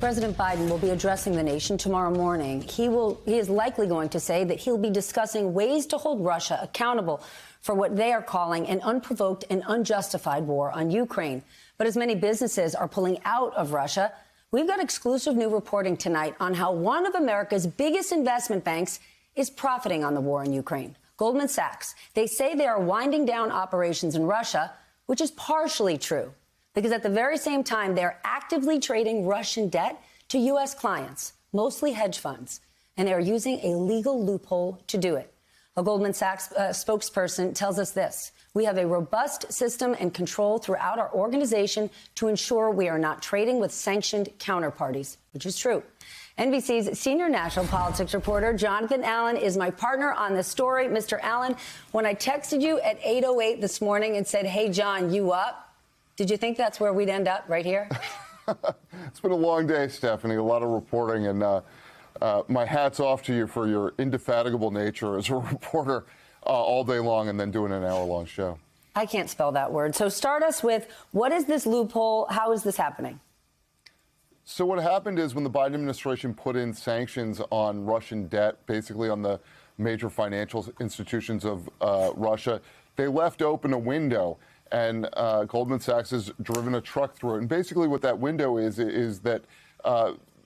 President Biden will be addressing the nation tomorrow morning. He is likely going to say that he'll be discussing ways to hold Russia accountable for what they are calling an unprovoked and unjustified war on Ukraine. But as many businesses are pulling out of Russia, we've got exclusive new reporting tonight on how one of America's biggest investment banks is profiting on the war in Ukraine. Goldman Sachs. They say they are winding down operations in Russia, which is partially true, because at the very same time, they're actively trading Russian debt to U.S. clients, mostly hedge funds, and they're using a legal loophole to do it. A Goldman Sachs spokesperson tells us this: we have a robust system and control throughout our organization to ensure we are not trading with sanctioned counterparties, which is true. NBC's senior national politics reporter, Jonathan Allen, is my partner on this story. Mr. Allen, when I texted you at 8:08 this morning and said, hey, John, you up? Did you think that's where we'd end up, right here? It's been a long day, Stephanie, a lot of reporting, and my hat's off to you for your indefatigable nature as a reporter all day long and then doing an hour-long show. I can't spell that word. So start us with, what is this loophole? How is this happening? So what happened is when the Biden administration put in sanctions on Russian debt, basically on the major financial institutions of Russia, they left open a window, and Goldman Sachs has driven a truck through it. And basically what that window is that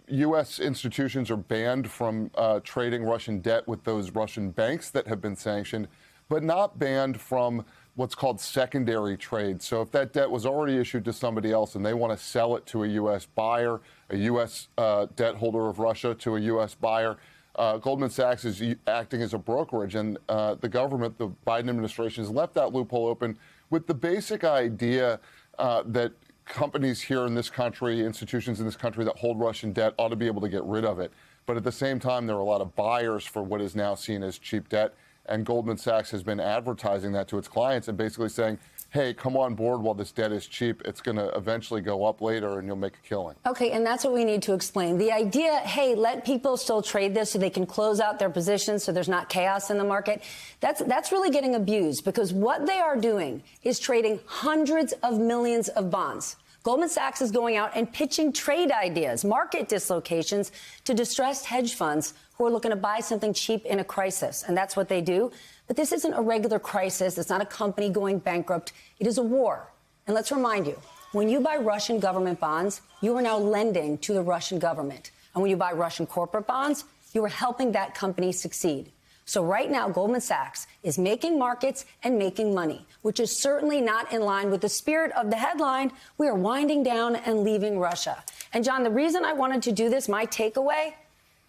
U.S. institutions are banned from trading Russian debt with those Russian banks that have been sanctioned, but not banned from what's called secondary trade. So if that debt was already issued to somebody else and they want to sell it to a U.S. buyer, a U.S. debt holder of Russia to a U.S. buyer, Goldman Sachs is acting as a brokerage. And the government, the Biden administration, has left that loophole open with the basic idea that companies here in this country, institutions in this country that hold Russian debt ought to be able to get rid of it. But at the same time, there are a lot of buyers for what is now seen as cheap debt. And Goldman Sachs has been advertising that to its clients and basically saying, hey, come on board while this debt is cheap. It's going to eventually go up later and you'll make a killing. Okay, and that's what we need to explain. The idea, hey, let people still trade this so they can close out their positions so there's not chaos in the market, that's really getting abused, because what they are doing is trading hundreds of millions of bonds. Goldman Sachs is going out and pitching trade ideas, market dislocations to distressed hedge funds who are looking to buy something cheap in a crisis. And that's what they do. But this isn't a regular crisis. It's not a company going bankrupt. It is a war. And let's remind you, when you buy Russian government bonds, you are now lending to the Russian government. And when you buy Russian corporate bonds, you are helping that company succeed. So right now, Goldman Sachs is making markets and making money, which is certainly not in line with the spirit of the headline, we are winding down and leaving Russia. And John, the reason I wanted to do this, my takeaway,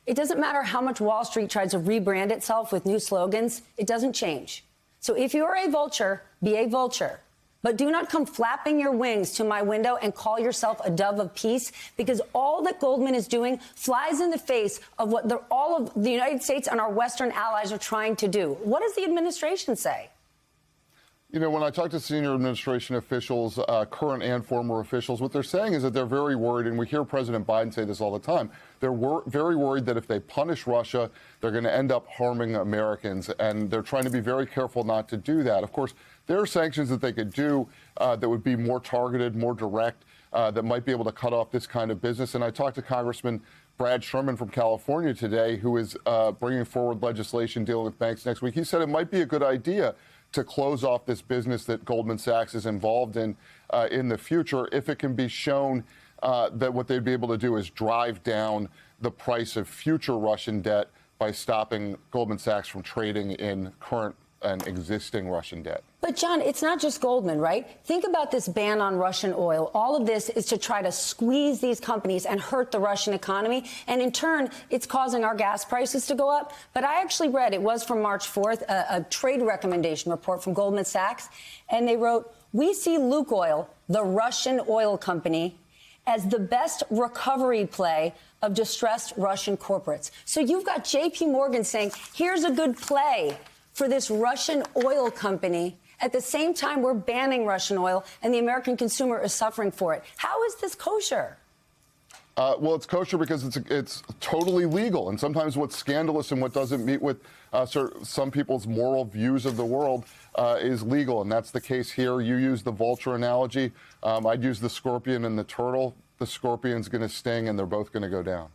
it doesn't matter how much Wall Street tries to rebrand itself with new slogans, it doesn't change. So if you're a vulture, be a vulture. But do not come flapping your wings to my window and call yourself a dove of peace, because all that Goldman is doing flies in the face of what all of the United States and our Western allies are trying to do. What does the administration say? You know, when I talk to senior administration officials, current and former officials, what they're saying is that they're very worried, and we hear President Biden say this all the time, they're very worried that if they punish Russia, they're going to end up harming Americans, and they're trying to be very careful not to do that. Of course, there are sanctions that they could do that would be more targeted, more direct, that might be able to cut off this kind of business. And I talked to Congressman Brad Sherman from California today, who is bringing forward legislation dealing with banks next week. He said it might be a good idea to close off this business that Goldman Sachs is involved in the future if it can be shown that what they'd be able to do is drive down the price of future Russian debt by stopping Goldman Sachs from trading in current and existing Russian debt. But, John, it's not just Goldman, right? Think about this ban on Russian oil. All of this is to try to squeeze these companies and hurt the Russian economy. And in turn, it's causing our gas prices to go up. But I actually read, it was from March 4th, a trade recommendation report from Goldman Sachs. And they wrote, we see Lukoil, the Russian oil company, as the best recovery play of distressed Russian corporates. So you've got J.P. Morgan saying, here's a good play for this Russian oil company. At the same time, we're banning Russian oil, and the American consumer is suffering for it. How is this kosher? Well, it's kosher because it's totally legal. And sometimes what's scandalous and what doesn't meet with some people's moral views of the world is legal. And that's the case here. You use the vulture analogy. I'd use the scorpion and the turtle. The scorpion's going to sting, and they're both going to go down.